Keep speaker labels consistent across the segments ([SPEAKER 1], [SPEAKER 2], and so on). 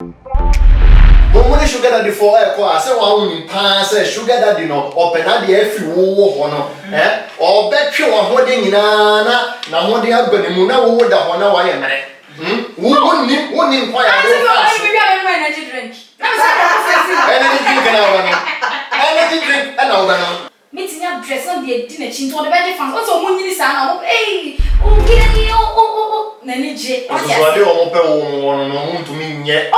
[SPEAKER 1] When sugar daddy for a car, say one in pass, sugar daddy no, open at the F war, eh? Or bet you are holding in Anna, now what the other Muna would have one hour a minute. Who wouldn't inquire?
[SPEAKER 2] Energy drink.
[SPEAKER 1] Energy drink an hour. Energy drink an hour.
[SPEAKER 2] Meeting up dress on the dinner chin to the bed fans. Also, when you sound, oh, get me, oh, Nanny.
[SPEAKER 1] What do you want to mean yet?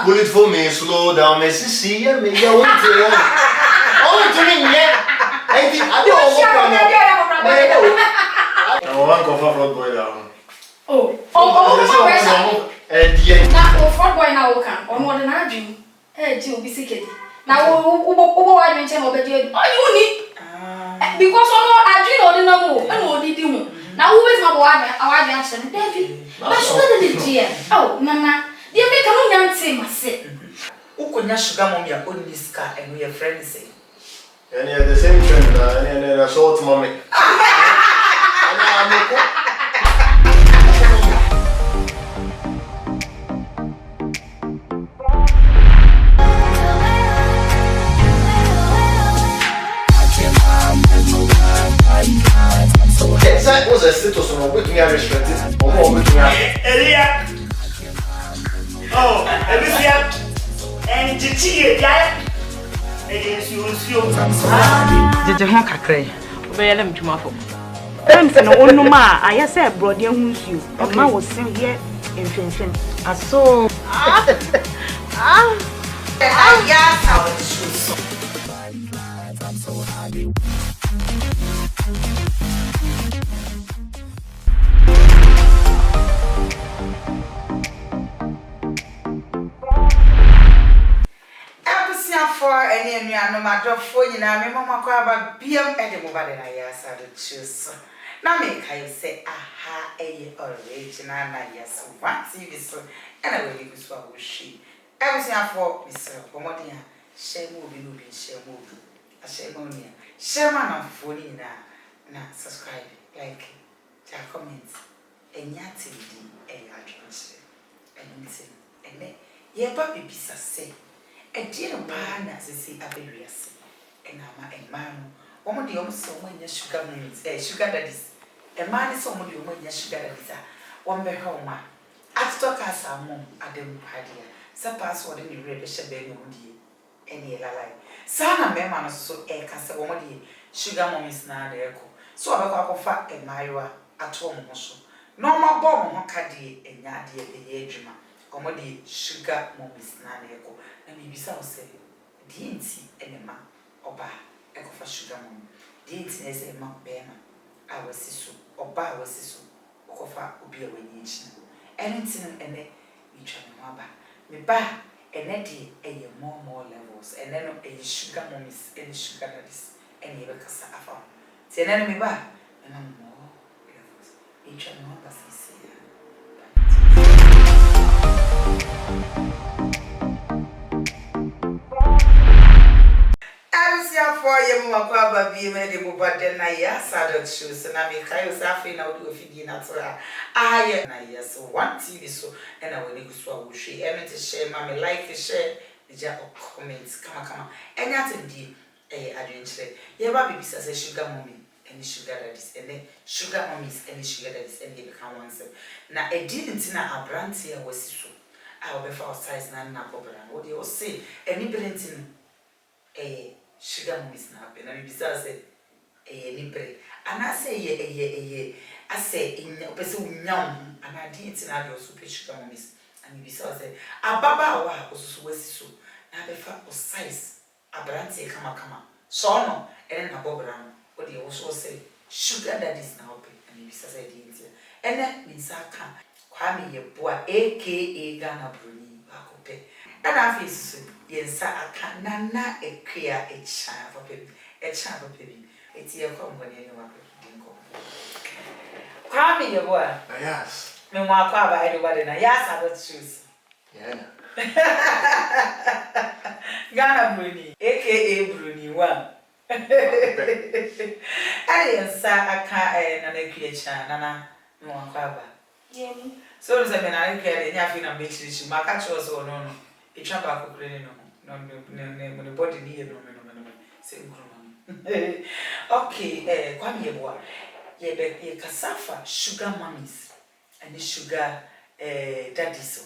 [SPEAKER 1] Pull it for me, slow down, Mrs. C. And me, I want to mean yet. I don't know. Front boy down. And yet,
[SPEAKER 2] now, front boy now can, or more than I do. To be sick. Now, I didn't tell you, you need because I drink all the number, and all the doom. Now, who is my boy? Our answer, David. But she didn't dear. Oh, Mama, dear, make a young say, myself.
[SPEAKER 3] Who could not sugar on your own this car and we are friends say?
[SPEAKER 1] and you're the same trend, and a short mommy. That was a status on what we are restricted or what we are.
[SPEAKER 3] Elia! Oh, Elia! And Gigi, yeah?
[SPEAKER 4] Did you have a cray? Obey them to my phone. Thanks, and no ma, I said, brought you. A man was still here in Finchon. I saw.
[SPEAKER 3] Yes, I was for any no matter for you now, my mamma cry about BM and the mobile and I choose. Now make I say, aha, a original, yes, one TV so, and I will leave this one with she. Everything for Mr. Pomodia, share movie, share movie, a share money, share man of phone now, subscribe, like, comments, and yet, and anything, and then, yeah, Bobby Pisa say. A dear partner, say, Avarius, and Amma and Mano, woman, the almost so many sugar means, sugar daddies, a man is so many women, sugar daddies, one be home. I talk as our mom, I don't idea, surpass what any red shabby any lie. Sana Memman so a cast woman, sugar mom is now the echo. So I got fat and Myra at home also. No more bomb on Caddy and Yadi at the edge, comedy sugar mom is now the echo. And maybe so say, DNC and a man, or bar, echo for sugar mom. DNC is a man, bearman. I was sisu, or bar was sisu, or coffee will be a winning. Anything and then we try to bar. Me bar, and Eddie, a more levels, and then a sugar mom is any sugar that is any ever cassa after. Say, an enemy bar, and I'm more levels. Each and one as I say. For you, Mababa, be made a mobile than I saddle shoes, and I make I was laughing out of feeding at her. I yes, one TV so, and I will go swallow she, and to share, mammy, like a share, the jack of comments, come, and that's indeed a adventure. Yeah, baby says a sugar mommy, any sugar that is, and then sugar mummies, any sugar that is, and they become one. Now, I didn't know our brand here was so. I will be for size none, what they will say, any parenting a sugar miss now, and I besides a nipple. And I say, I say, in your person, young, and I didn't have your super sugar miss. And besides, a baba was so. Now the fat was size, a brand say, come, so no, and a bob around. What they also say, sugar that is now open, and besides, I didn't. And that means I can't. Kwame, your boy, aka Ghana Bruni, Bacope. And I feel yes, I can't nana a clear a child for baby, It's your company, you want to Kwame, your boy.
[SPEAKER 1] Yes.
[SPEAKER 3] Me want to buy everybody now. Yes, I don't choose.
[SPEAKER 1] Yeah.
[SPEAKER 3] Ghana Bruni, aka Bruni one. And yes, I can't and a creature, Nana, no one cover.
[SPEAKER 2] Yeah.
[SPEAKER 3] So is a man I care in your film makes you my catch was or no. A trap up cleaning no the body near no. Okay, Kwame Boa. Ye cassava sugar mummies and the sugar daddies.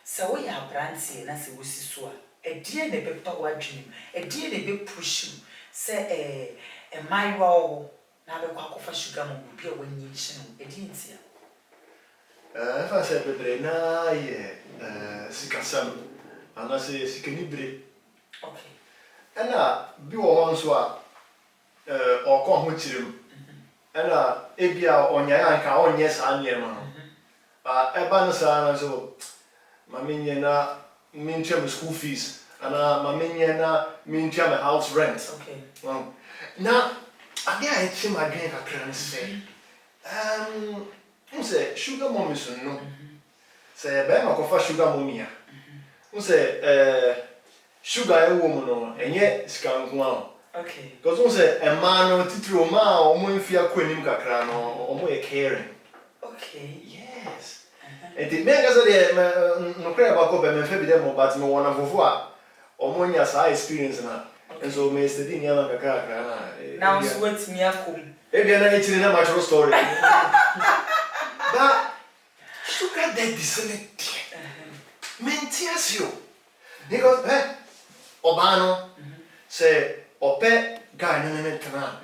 [SPEAKER 3] So we are brandy and as a wissisua. A dear the be power dream, a dear the be push you. Say my wow. Now the quack of sugar mum will be a winning a didn't see.
[SPEAKER 1] If I said bebre na ye sikasam ana se sikanibre.
[SPEAKER 3] Okay.
[SPEAKER 1] Ana bi wo ho so a okọ ho chirim. Ana ebia onya anka onye sa anye ma. Eba no sa na so mamenye na mintua school fees ana mamenye na mintua house rent.
[SPEAKER 3] Okay.
[SPEAKER 1] Na ade a echi madwen kakra ne se. Unse sugar mommy so no. Se be ma kofa sugar mommy a. Unse sugar e wo mu no enye sika nko a.
[SPEAKER 3] Okay.
[SPEAKER 1] Because unse e ma no titiro ma omo mfia kwanim kakra no omo e caring.
[SPEAKER 3] Okay.
[SPEAKER 1] Yes. And the mega so de no cry about ko be me fa bi dem but me wona fofo a omo nya sa experience na. And so me study ni ama kakra na.
[SPEAKER 3] Now so what me akom.
[SPEAKER 1] E bia na e chiri na ma true story. But sugar daddy select mentias yo because obano say ope guy no tana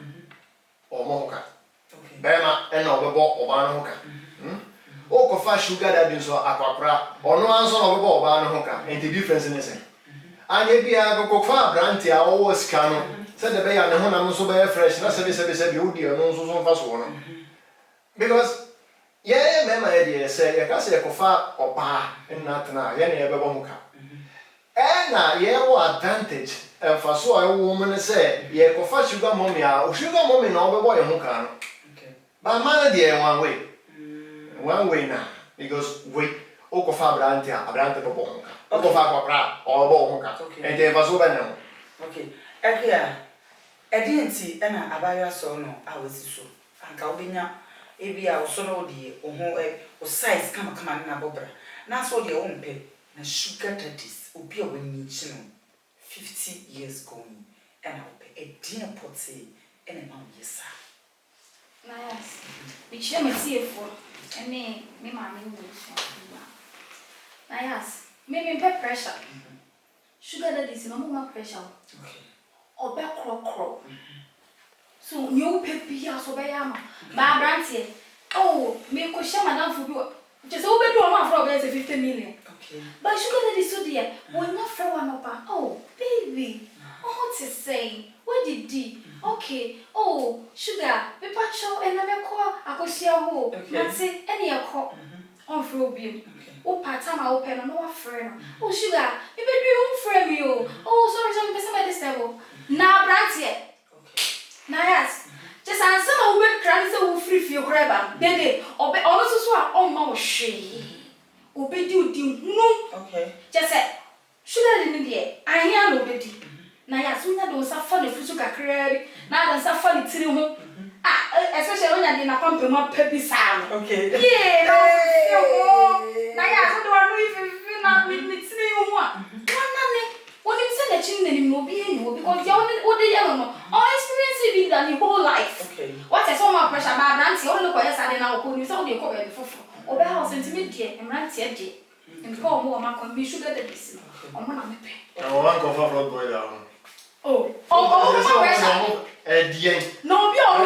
[SPEAKER 1] omoka bema ena obebo obano hoka o ko fa sugar daddy so akwakra ono anso na obebo obano hoka and the difference in say anye bia ko fa brand a o sika no say de be ya ne ho na so be fresh na se be odi no so fa so no because yeah, mema idea say ya ka say kofa opa nnatna ya na yebebo muka. Na ye wo advantage emfaso a wo mu ne say ye kofa sugar mommy a o sugar mommy na obebo ye muka no.
[SPEAKER 3] Okay.
[SPEAKER 1] But man dey one way. One way na because we o kofa abrante bebo muka. O kofa kwapra o bebo muka. And dey emfaso ba na.
[SPEAKER 3] Okay. Ekia edienti na abayo so no awesi so. Anka obinya ebi a usoro de o size kama na bobra na so de o mpe na sugar daddies obi a wani chi no 50 years going and I ope a dear potty and a mom yesa
[SPEAKER 2] Na yes. Which you may see for and me mammy will. Na yes. Maybe pep pressure. Sugar daddies no more pressure.
[SPEAKER 3] Okay.
[SPEAKER 2] Or back crow. So you peppy as obayama. My brandy. Oh, me ko share madam for you. Just over do one for 50 million.
[SPEAKER 3] Okay.
[SPEAKER 2] But sugar daddy so dear. When not for one up. Oh, baby. Oh, to say. What did you? Okay. Oh, sugar. Be patcho and I call. I go see a hole. That's it. Any a call. On for you. Oh, part time I open no friend. Oh, sugar. You be doing friend you. Oh, sorry, person by this level. Now, brandy. Na yes. Just answer my word trans so free for your grabber. Baby, obe also so on my she. Obey you no. Okay. Just say, should I in the I hear nobody. Na yes, we don't suffer the physical career. Now the suffer the tea. Especially when you're in a pump and more peppy sound. Okay. Yeah, na yes, I don't know if you not with me tea. When you send a chin anymore, because you're only young, all experience it than your whole life. Okay. What is all my pressure about Nancy? All the boys are now when you saw the cover before. Or the house intimate and Nancy a day. And call more my can be sugar the listen. On one of my pay. I want to go for boy down. Oh, no, be all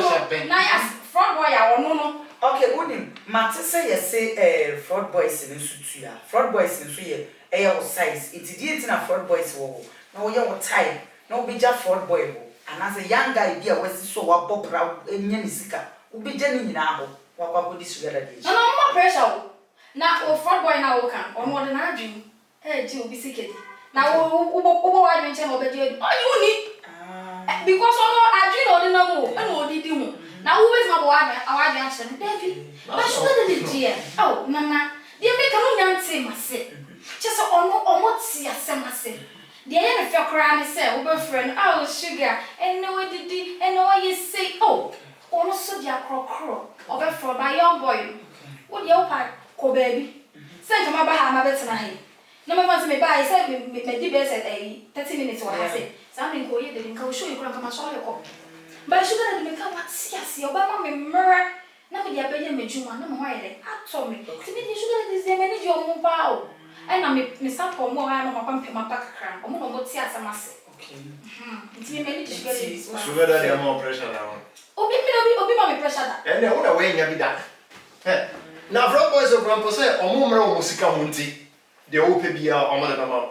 [SPEAKER 2] nice front boy or no. Okay, Unim, Matissa, yes, say fraud boys in Sutia, fraud boys in Suya. Air size, it didn't a fraud boys wall. No, you're tired, no be just fraud boy. And as a young guy, dear, was so a bob round in Yanisika, who be Jenny now. What would this together? No more pressure. Now, fraud boy now can, or more than I dream. Hey, Jill be sick. Now, who I mention over there? Oh, you need because I dream or the number, and what did you? Now, who is my boy? Our answer, David. But she didn't dear. Oh, Mama, dear, make a long answer, myself. Just almost see a semase. The end of your crying say, over friend, oh, sugar, and no, it did, and all you say, oh, almost so dear crow, over for my young boy. What you pack, co baby? Send to my Bahama tonight. No one wants me by, said me the best at 30 minutes or I say. Something go here, they can show you come show you. But I should have become what see Obama me mirror. Now we are paying me Juma, no more. I told me. To me, you should have this manage your own power. And I may stop for more. I know my pump my back cram. I'm going to see as a mass. Okay. It's me manage to get it.
[SPEAKER 1] Sugar daddy, I'm more pressure now.
[SPEAKER 2] Obi pressure.
[SPEAKER 1] And the other way, you be that. Now, from boys of Grandpa say, or more musica munti. The open beer on the mama.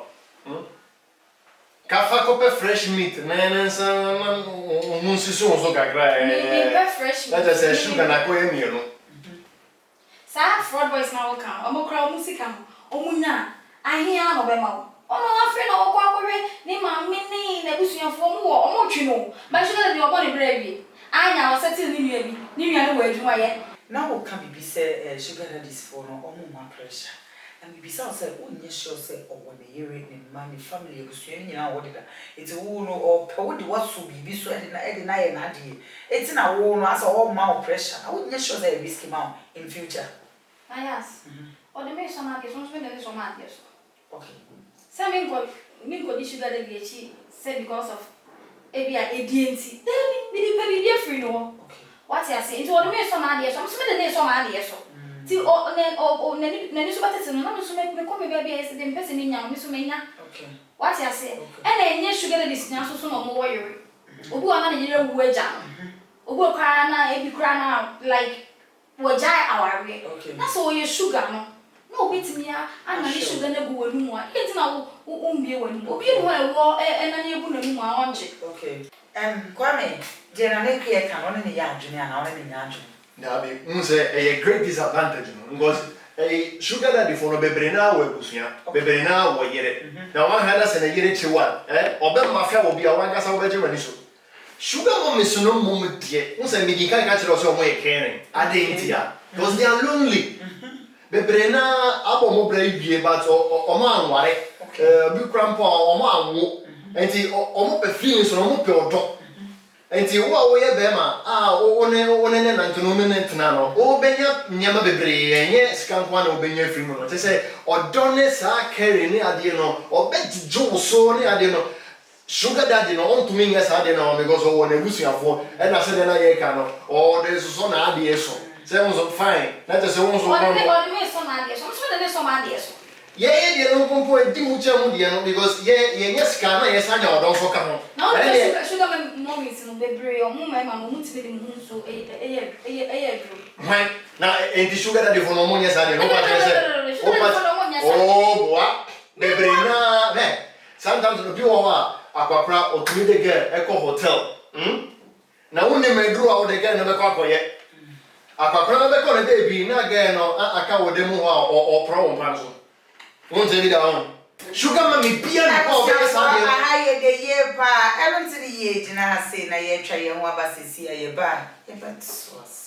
[SPEAKER 1] Cafa cope fresh meat, nanas, Monsison so gagra.
[SPEAKER 2] Fresh meat.
[SPEAKER 1] Let us say sugar and aquarium, you know.
[SPEAKER 2] Sad fraud boys now come. I'm a crowd musica. Omunya. I hear no bema. Oh, no, friend or quack, name my mini, the bush for more or more, you know. But you know your body bravery. I now settle in you know where you are yet.
[SPEAKER 3] Now can be said, sugar daddy's for no more pressure. And besides, only sure say, or when the year in my family was swimming out what it's a wound or what was to be sweating and idea. It's in a wound as all mouth pressure. I wouldn't sure they risk him out in future.
[SPEAKER 2] I ask. Or the mason market won't spend any so much.
[SPEAKER 3] Okay.
[SPEAKER 2] Some Minko sugar daddy said because of ADNT. Then be different. No. What's I say? It's all the mason idea. Some spend the name some idea. Ti o nani so batete no na so me come baby is the person in yam so menya. Okay. What you say? And enye sugar daddy sinya so no mo worry. Obu ana na yire wu agya. Obu okara na ebi kra na like wo jai aware. Okay. Na so you sugar no. No betimi ya ana ni sugar na gu wanu mu a. Enti na wo umbie wanu. Obi no ho ewo na ebu na mu a onje. Okay. Kwame, je na ne krie kan ono ne ya adwene ana ono ne nya adwene.
[SPEAKER 1] Nabi, a great disadvantage because a sugar daddy for no bebrena we busuya, bebrena we yere. Now one had us and a yere chiwa, Obama mafia will be a one gas over Jericho. Sugar mom is no moment yet. Once a medical catcher or some way caring. I didn't because they are lonely. Bebrena abo mo brave but or man ware, big grandpa or man, and he almost a feeling so no more dog. Enti wo ye bema one na ntono ne ntena no o benya nyama bebre enye sikankwa na obenya afiri mu no te se odone sa carry ne ade no obedjo so ne ade no sugar daddy no on to me yes ade no because o na busuafo e na se de na ye ka no o de so na ade so se won so fine na te se won so
[SPEAKER 2] o de me so na ade so de so ma ade so
[SPEAKER 1] ye de no pompo e di mu che mu de no because ye yes ka na yes anya odon so ka ho
[SPEAKER 2] no sugar mommy is no bebre o mu ma mo muti be mu so when
[SPEAKER 1] na enti sugar daddy for no mo yes ade no pa se oh boy bebre na me sometimes no bi wo ha akwapra otumi de girl e ko hotel na woni medru a wo de girl na be ko akoye akwapra na be ko na baby na girl no aka wo de mu ho o pro won pan so won te bi da on sugar mami bia na ko be sa de
[SPEAKER 3] ha ye de ye ba elo ti de ye jina ha se na ye twa ye ho abasesi ye ba ye ba tsos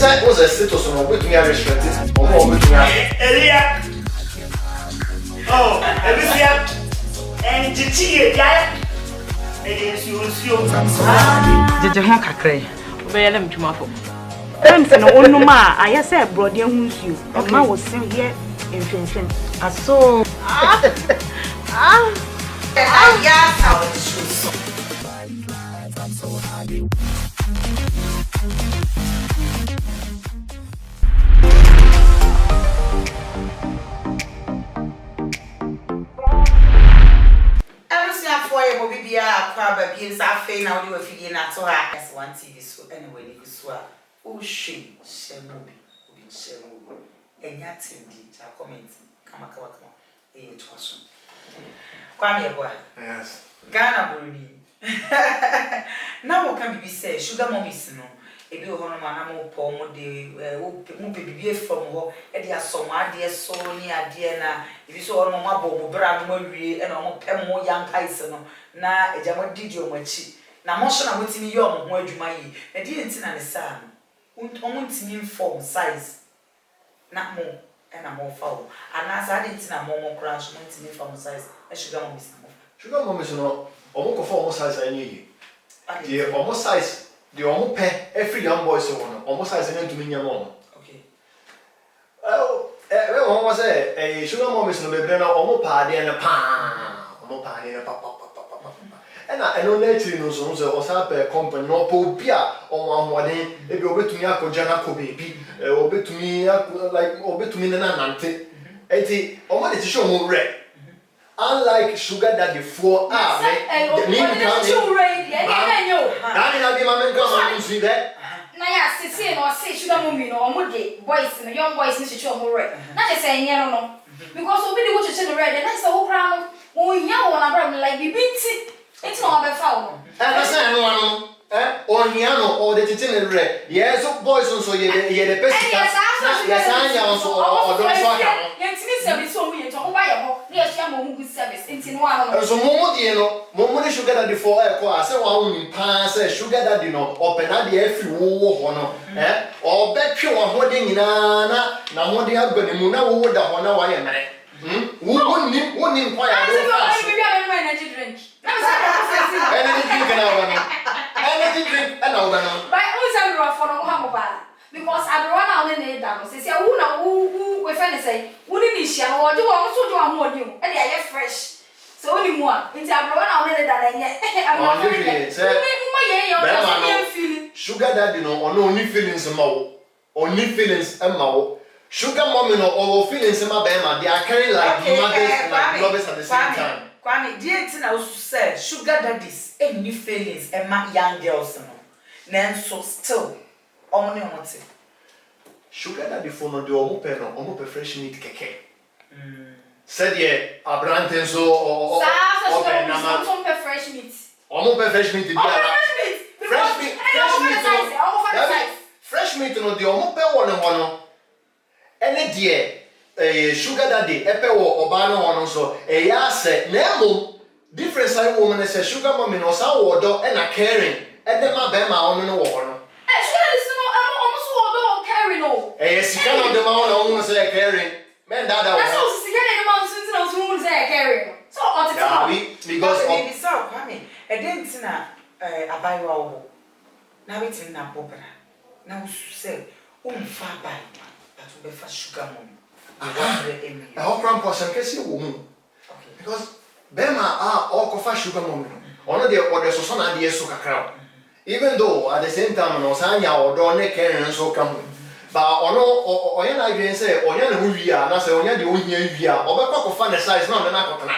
[SPEAKER 1] That was a status on which we are restricted or which we are
[SPEAKER 5] Elia. Oh, Elia. And Chichi, yeah. It is you.
[SPEAKER 4] Jeje ho kakre. Obeyele mtumafo. Emse no onuma ayese brode hu nsuo. Ma wo se ye enfenfen. Aso.
[SPEAKER 3] ya ta wo so. Akwa bi nsa afi na odi wafidie na to ha S1 TV so anyway ni so a o hwe shemo bi obi shemo enya tindi cha comment kama to so kwa me boy
[SPEAKER 1] yes
[SPEAKER 3] Ghana Burundi na mo kan bibi say sugar mommies no ebi ho no ma na mo po mo de mo bibi from ho e de asom ade so ni ade na ebi so ho no mo abo mo bra no mawie e na mo pem mo yankais no na eja mo didi o machi na mo so na mo timi yo mo ho adwuma yi na di enti na ne sa no mo ntimi form size na mo e na mo fa o ana sa di enti na mo kra so mo ntimi form size e sugar mommies no
[SPEAKER 1] sugar mommies no almost for almost size any the almost size the almost pay every young boy so one almost size and to me mom.
[SPEAKER 3] Okay.
[SPEAKER 1] Was a sugar mom is no baby now almost party and a pan almost party and a papa. And I know nature knows also a company no popia or one day if you obey to me a jana baby obey to me like obey to me nante. Eti omo de show mo red. Unlike sugar daddy for the name comes
[SPEAKER 2] too red. Yeah,
[SPEAKER 1] I be my man come and see that.
[SPEAKER 2] Na ya sisi no say sugar mommy no omo de boys no young boys ni show mo red. Na je say yen no because obi dey watch the red and na say wo kra no wo nya wo na bra like bibinti. It's not a foul.
[SPEAKER 1] And I say no on Yano or the Titin red. Yes, boys also ye the best. Yes, I also or don't swallow.
[SPEAKER 2] Yes, service so we to buy a home. Yes, young good service in one.
[SPEAKER 1] So Momo, you know, Momo sugar daddy for a car. Say one pass a sugar daddy no open at the every war or bet you are holding in Anna. Now what they have got the Muna would have one hour a minute. Wouldn't inquire.
[SPEAKER 2] Energy drink.
[SPEAKER 1] Energy drink and energy drink and over.
[SPEAKER 2] By always rough for no harm because I run out in the dam. Say, who we find say, wouldn't you share or do also do a more new and they are fresh. So only one. It's a run out in the dam yet. I'm feeling
[SPEAKER 1] sugar daddy no or no only feelings a mouth. Only feelings a mouth. Sugar mommy no or feelings in my bema. They are carrying like mothers like lovers at the same time.
[SPEAKER 3] Kwame, dear Tina also said sugar daddies and new feelings and my young girls no. Then so still only on what
[SPEAKER 1] sugar daddy for no do almost fresh meat keke. Said ye a brand so or
[SPEAKER 2] fresh meat.
[SPEAKER 1] Almost fresh meat. Fresh meat no the almost one. Any dear sugar daddy, epe or obano one so a yase, nemo different side woman is a sugar mommy no sa water and a caring, and then my bema on the water.
[SPEAKER 2] Almost water carry no.
[SPEAKER 1] A scan of the mount almost a caring. Man, that's
[SPEAKER 2] also the mountains and who's a carrying. So,
[SPEAKER 3] because maybe so, Kwame, a dentina a buy wow. Now it's in a popera. Now, say, far by. To be for sugar mom.
[SPEAKER 1] I hope grandpa can see a woman. Because Bema are all coffee sugar mom. One of the orders of some ideas so crowd. Even though at the same time, no Sanya or Donne can and so come. But or yan I can say, or yan who we are, and I say, on yan the only we are, or back of fun size, not an apple.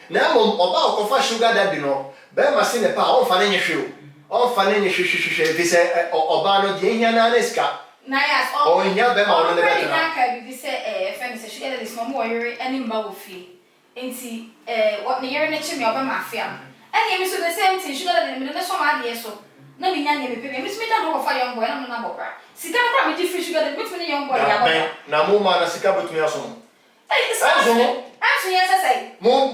[SPEAKER 1] Now, about coffee sugar that you know, Bema seen a power of financial shoe. All financial shoe, they say, or Bano Diananesca.
[SPEAKER 2] Nayas
[SPEAKER 1] oh in your bema on the better.
[SPEAKER 2] I say friend say sugar this mom warrior any mbawofi. Enti what the year na chimi oba mafia. And you so the same thing sugar that me so ma de so. Na me nya me pepe me so me da no for young boy na na bobra. Sika na me different sugar that me young boy ya bobra.
[SPEAKER 1] Na mo ma na sika betumi aso.
[SPEAKER 2] Eh so mo. Aso yes say.
[SPEAKER 1] Mo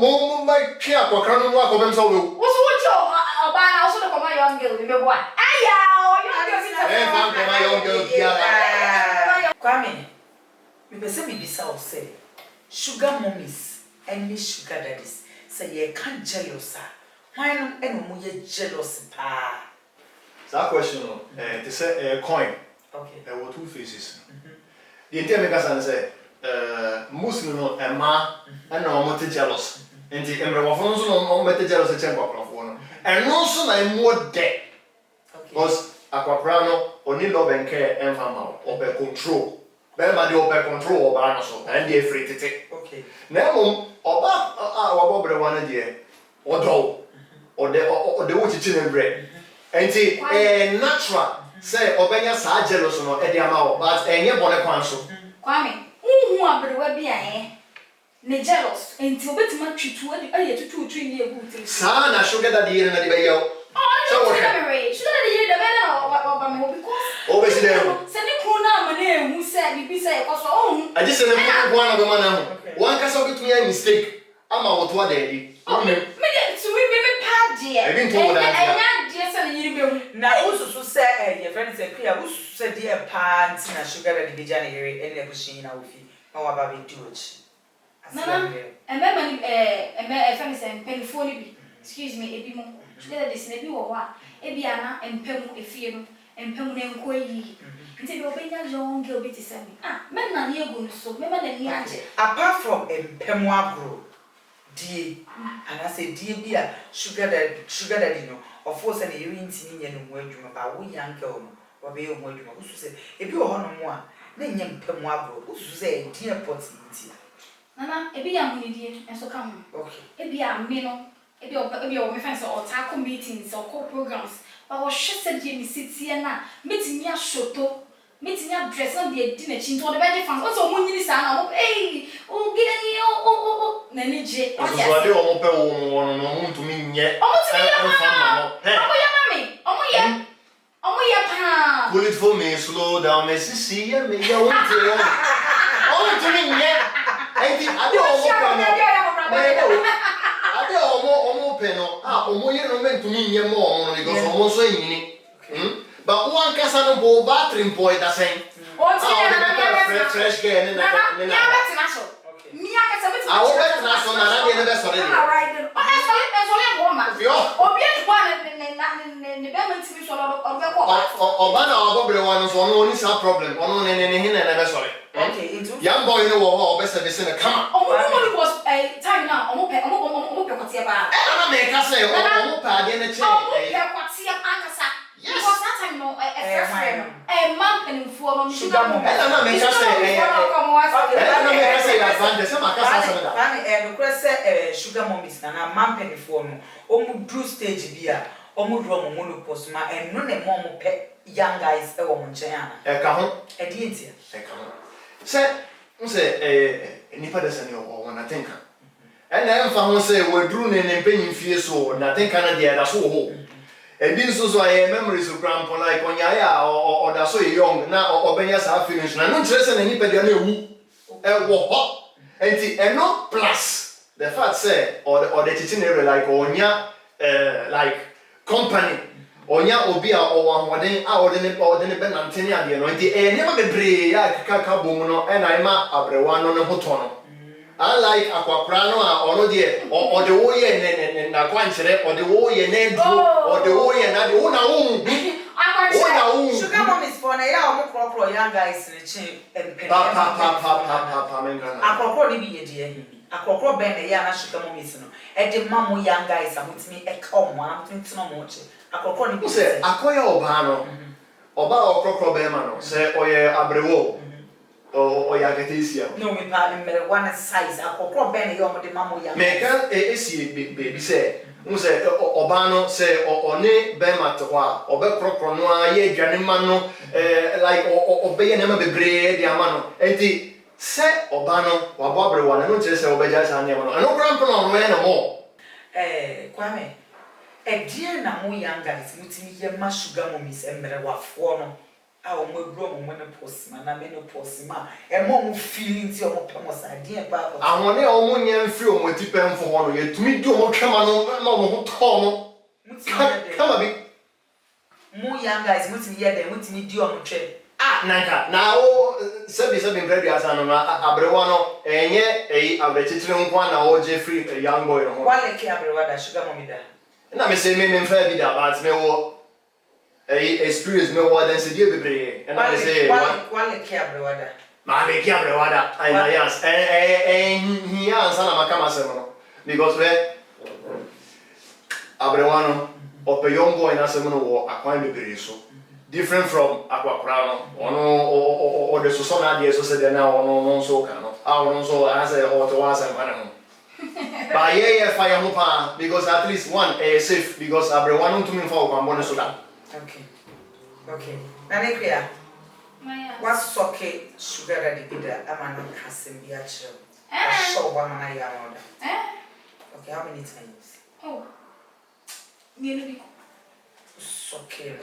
[SPEAKER 1] mai twa akokra no mu akobem so we.
[SPEAKER 2] Wo so wo cho oba na wo so de koma young girl me boy. Aya
[SPEAKER 3] Kwame, me say me bisa say sugar mommies and me sugar daddies say you can't jealous. Why no eno mo ye jealous pa?
[SPEAKER 1] That question no they say coin.
[SPEAKER 3] Okay.
[SPEAKER 1] There were two faces. The entire mega say Muslim no ma and no mo jealous. Enti emre wo fon so no mo jealous e chen kwakro no. And no so na mo de. Because aquaprano only love and care and family or control. Bema de open control oba so and dey free tete.
[SPEAKER 3] Okay.
[SPEAKER 1] Na mum oba obobre one dey odo or the what chicken bread. Enti natural say obenya sa jealous no e dey ama but enye bone kwan so.
[SPEAKER 2] Kwame, hu abrewa bia ne jealous enti obetima twitu aye tutu twi ni eguti.
[SPEAKER 1] Sa na sugar that dey na dey be yo.
[SPEAKER 2] So what happened? Should I hear the better or because
[SPEAKER 1] always there.
[SPEAKER 2] Send it kuna mane who said be say cause oh
[SPEAKER 1] I just said one of the man one can so get me a mistake. I'm out what daddy.
[SPEAKER 2] Oh me to me pad dear.
[SPEAKER 1] I didn't told that.
[SPEAKER 2] And dear son you be
[SPEAKER 3] na also say your friend say Pia who said dear pants na sugar that the January and the machine na ofi. Na wa ba be do it.
[SPEAKER 2] No, and then friend say penny phone be. excuse me, ebi mo. Sugar daddy sin ebi wo wa. Ebi ana empemu efie no. Empemu na enko yi. Nti be obenya young girl be ti say me. Men na ne egu no so. Me na ni age.
[SPEAKER 3] Apart from empemu agro, die and I say die bi a sugar daddy no. Of course na you ntini nye no mu adwuma ba wo young girl no. Wa be yo mu adwuma. Usu say ebi wo ho no mu a na nye empemu agro. Usu say die pot nti.
[SPEAKER 2] Nana ebi ya munidie enso ka ho.
[SPEAKER 3] Okay.
[SPEAKER 2] Ebi a me no. Ebi o me fancy or tackle meetings or co programs. But what she said you sit na meeting ya shoto. Meeting ya dress on the dinner chin to the bed fans. Also munyi sana. Oh gidani oh na ni je.
[SPEAKER 1] So ade o mo pe wo no ntumi nye.
[SPEAKER 2] Omo ya pa.
[SPEAKER 1] Pull it for me, slow down, Messi. See ya, me ya won't do it. Oh, to me, yeah. I think I don't know. Peno. Omo ye no meant to me nye more because almost so in but one person go bathroom boy the same. Fresh girl in the I will bet national and the best already. All right, then. Obana or one so no is a problem. On any never sorry.
[SPEAKER 3] Okay,
[SPEAKER 1] young boy in the war, best service in a come.
[SPEAKER 2] Oh, was a time now. I'm make us say, oh, pad in a chair. Yes, because that time no a friend a man can inform sugar mom. I don't make us say advantage. Some are sugar mom is na man penny for no. Omu drew stage beer, omu drum monopos ma and no ne mom pe young guys a woman chayana. A kahon, a deity. A kahon. Say, nipa de sani or one I think. And I am found say we drew in penny fear so, and I think Canada that's all. And this was why memories of grandpa like on ya or that's so young now or Benyas have finished. And I'm not interested in anybody and no plus the fact say or the teaching area like onya like company onya obia or one or the ben Antonia the anointing and never be brave kaka bono and I'm abrewano no hotono. Unlike aquaprano or the way and a quanchere or the way and or the way and the owner.
[SPEAKER 3] Sugar mom is for a proper young guys in the chain and Aquacro be a dear. Aquacro bend a young sugar mom is no. And the mamma young guys are with me a calm one thing to no much. Aquacro say,
[SPEAKER 1] Aquia Obano Oba or Crocro Bemano, say, or Abrewo. Oh, Yagatisia.
[SPEAKER 3] No, we pardon one size. I could bend your mamma young.
[SPEAKER 1] Make a baby say, Muse Obano say, or ne Bema Toa, or Becronoa, ye Janimano, like obey never be brave, the Amano. And the say Obano, or Bobby one, and not just obejas and Yamano. And no grandpa on no more.
[SPEAKER 3] Kwame, a dear Namu young guys, meeting your sugar mummies and Merawa for. Our mobile menopause, man, menopause, ma, and more feelings of Thomas idea about.
[SPEAKER 1] I want to only and film with depend for 1 year to me. Do come on, Tom. Come a bit more young guys, what's here, then what's me do on the trip. Nanka, now, Sabby very as an Abrewano, and yet a vegetarian one or Jeffrey, a young boy. Why I care about sugar mommy there? And I may say, maybe fair be that, but experience no more than Sidia Bibre, and I say, one care, Mammy Cabrewada, I yes, and he has Macama because where Abrewano or Payongo and Asemano war are quite so different from Aquaprano or the Susana, the Society now on so cano. I don't so as a or to us and Panama. By a fire hopa because at least one a safe because Abrewano to me for one bonus. Okay. Nanekia. What's okay? Sugar daddy bidder. I'm not casting the actual. I saw one and I am okay, how many times?
[SPEAKER 2] Oh, nearly.
[SPEAKER 3] Okay.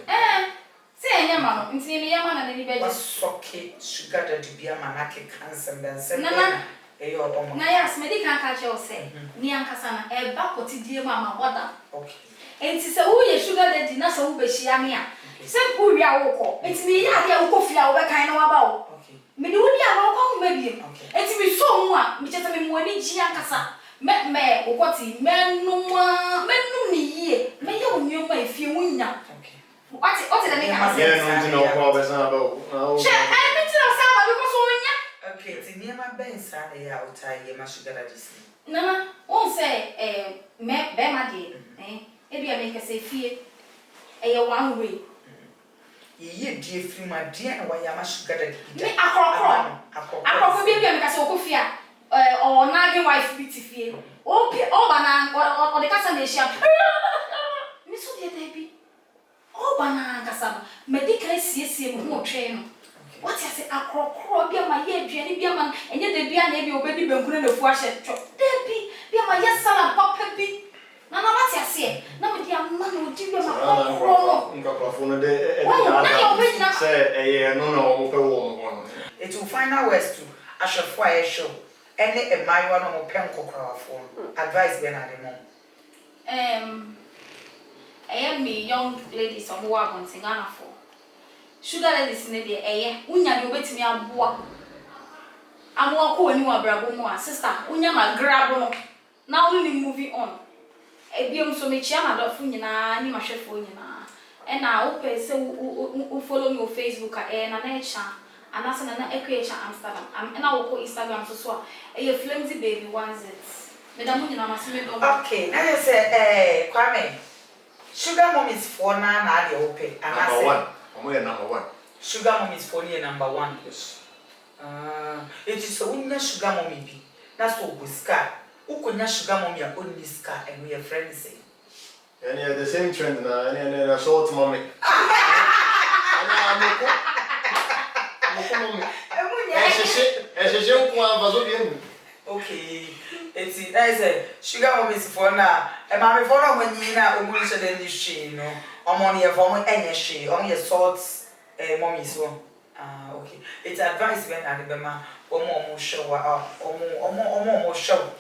[SPEAKER 2] Say, Yaman, it's nearly Yaman and anybody.
[SPEAKER 3] What's okay? Sugar daddy be a manaki cancer than send
[SPEAKER 2] Nayas, medical catch your say. Niankasana, a backward dear mamma, what?
[SPEAKER 3] Okay.
[SPEAKER 2] And it's a wee sugar daddy, not so beshiamia. Some poor yawko. It's me, I have coffee out kind of about. Okay. Maybe we are maybe. It's me so much, which is a money Giancasa. me okoti menum ni yie me ye onwoma efie wunya oti da me ka
[SPEAKER 1] yeah no no ko be san ba
[SPEAKER 2] she I mean to say ba because wonya
[SPEAKER 3] okay ti niema ben sa na ya utai ye ma sugar daddy si
[SPEAKER 2] nana on say me be ma de e bia me ka say fie e one way
[SPEAKER 3] ye die free ma die na wa ya ma sugar daddy
[SPEAKER 2] me akokro bia me ka say okofia or nagging wife biti fie o bana o de kasa na shia me so de debi o bana kasa medical siesie mu ho twe no what you say akrokro bia ma ye aduane bia ma enye de bia na e bia obedi bankuna na fu ahye twa debi bia ma ye sala papa bi na what you say na me dia ma no di bia ma akrokro
[SPEAKER 1] nkakofo no de say no mo pe wo mo
[SPEAKER 3] it will final words to ashafo a show any a mayo no mo pen kokrawafo advice be na de mo
[SPEAKER 2] I am me young ladies on wa bon singana for sugar ladies ne de unya de obetimi aboa amoa ko ani wa brabo mo a sister unya ma grab no now we moving on ebiem so me chia ma do fu nyina ni ma hwefo nyina e na wo pe se wo follow me on Facebook na na echa anasa na ekwecha Amsterdam na wo ko Instagram so flimsy baby ones it madam nyina ma se me do
[SPEAKER 3] okay na you say Kwame sugar mom is for na de open
[SPEAKER 1] anasa number 1
[SPEAKER 3] sugar mom is for number 1
[SPEAKER 1] yes
[SPEAKER 3] it is so unya sugar mom bi na so buska ukonya sugar mom ya only ska and we are friends say
[SPEAKER 1] and yeah the same trend na and short mommy
[SPEAKER 3] okay it's nice sugar mom is for na e ma me for na manyi na omu nse de ni hwe no omoni e for mo enye hwe on ye salt mommy so okay it's advice when and be ma omo show omo show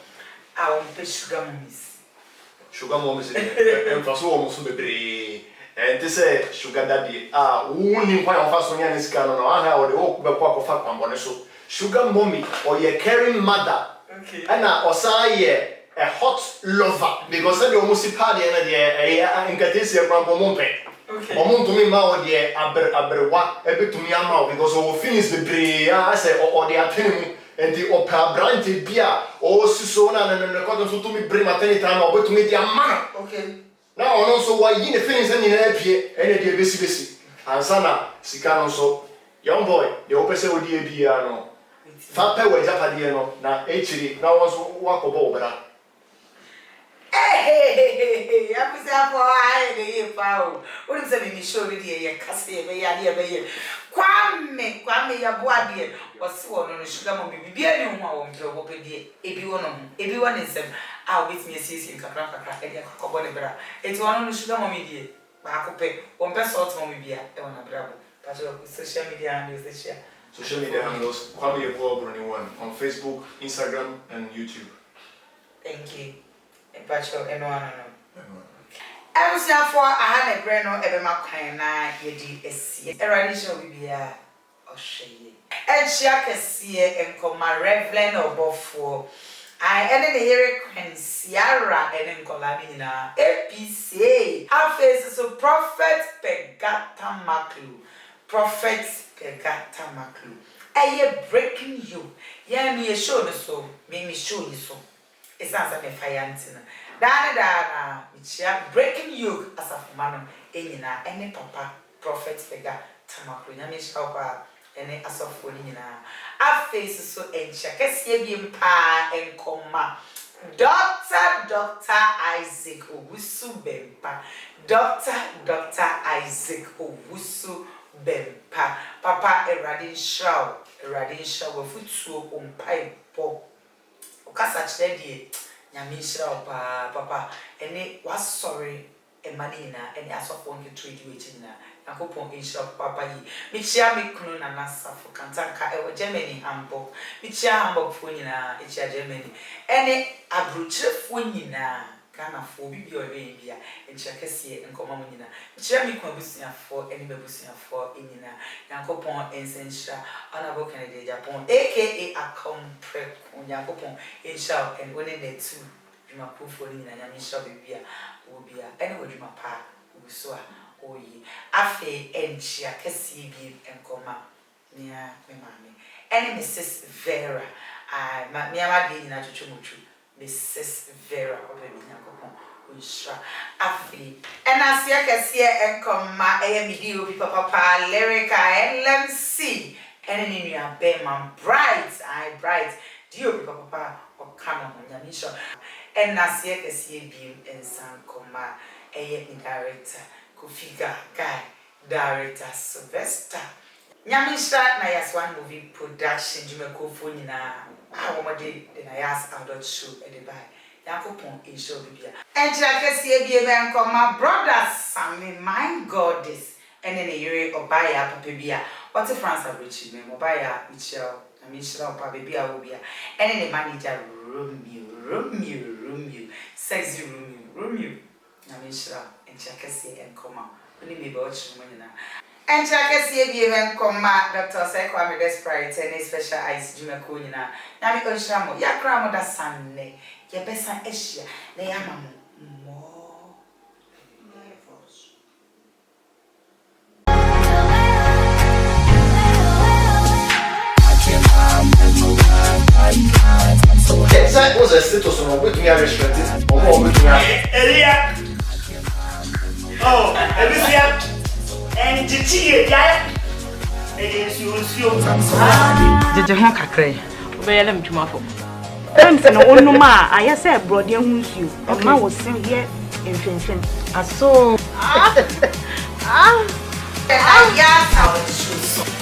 [SPEAKER 3] sugar mommies
[SPEAKER 1] em faço almoço bebre ente say sugar daddy woni kwa yon faço nya niska no na ha o de o be kwa fa kwambo so sugar mommy or your caring mother
[SPEAKER 3] okay
[SPEAKER 1] ana osaye a hot lover because the municipality na de nkatesi e kwambo mompe
[SPEAKER 3] okay
[SPEAKER 1] omo tumi ma o de abrewa e betumi ama because o finish bebre say o de atenu enti opa branch bia o siso na ko so tumi bre maternity na o betumi di ama
[SPEAKER 3] okay
[SPEAKER 1] na ono so wa yi ne finish ni na apie ene de besi ansa na sika no so young boy de o pese o di bia no fa pe we japade no na echiri na won so wakobo obra
[SPEAKER 3] hey apese apo ai de ye pa o uri se mi show ni de ye kase be ya de be ye kwame ya boade o se wono no sugar mom bibia ni ho a wo mpe wo pe de ebi wono ebi won nsem a o betimi asiesie kakra e de akokbo ne bra eti wono no sugar mom de ba akope wo mpe salt mom bibia e wona bra bo pa social media handles
[SPEAKER 1] social media handles Kwame Yeboah Broni1 on Facebook, Instagram and YouTube.
[SPEAKER 3] Thank you. Pacho eno ano. Ebusia for aha na bre no ebe makwan na yedi esie. Eradi show bibia ohweye. Echia kese enkoma Reverend Obofo. I ene ne here Siara ene nkola ni na APC. Afese so Prophet Pegata Maklu. Prophet Pegata Maklu. Eye breaking you. Ya mi show no so, me show you so. It's not a fire antina. Dana, breaking yoke as a man, any papa, prophet figure, Tamakru, Yamisha, any as of Fonina. Our faces so ancient, Cassian pa and comma. Dr. Isaac Owusu Bempa. Dr. Isaac Owusu Bempa. Papa, a radin show, with foot so on pipe pop. Kasa chede nyame hira opa papa ene was sorry e mani na ene asofo nke trade we china yakopon hira papa yi mi chia me kunu na nasafo kantanka e Germany Hamburg mi chia Hamburg fo nyina e chia Germany ene abrochirefo nyina Ghana for be your baby and check a see and come on in a Jeremy Combusia for any babusia for in Yankopon and Sensha honorable Canada Japan, aka a comprep on Yankopon in shout and winning the two. You might prove for in a Yamisha Bibia will be a anyway, you might pack, who saw. Oh, ye, Afe and Chia Cassie and Coma near me, mammy. And Mrs. Vera, my being at Chumuchu, Mrs. Vera, or baby Yanko, who is Afe. And I see a cassia and Coma, AMD, Papa, Lyrica, and let see. And in your bay, man, bright, bright, dear Papa, or Canon, Yamisha. And I see a cassia beam and San Coma, a director. Kofiga guy, director Sylvester. Nyamisha na yas one movie production Jumeko phone na awomode de na yas outdoor show e dey buy. Yakopon in show bibia. Entra kese bie ben come my brother Sammy my goddess. Ene ne yere obaya papa bia. What if France Richie me obaya Michelle Nyamisha papa bia obia. Ene ne manager Romeo. Sexy Romeo. Nyamisha Chakasi and Coma, only be watching when and Chakasi even Coma, Dr. Sequam Desperate, and special ice Jumakunina. Nami Oshamo, Yakramo da Sunday, Yabessa Esha, Neyamamu, more levels.
[SPEAKER 1] That was a status on which we are restricted, or which we are. Oh, Elisia, and Chichi, against you.
[SPEAKER 4] Did you have a cray? Obey them to my phone. Thanks, and no ma, I said, Brody, who's you. A man was sitting here in Finching. I saw.
[SPEAKER 3] Yes, I was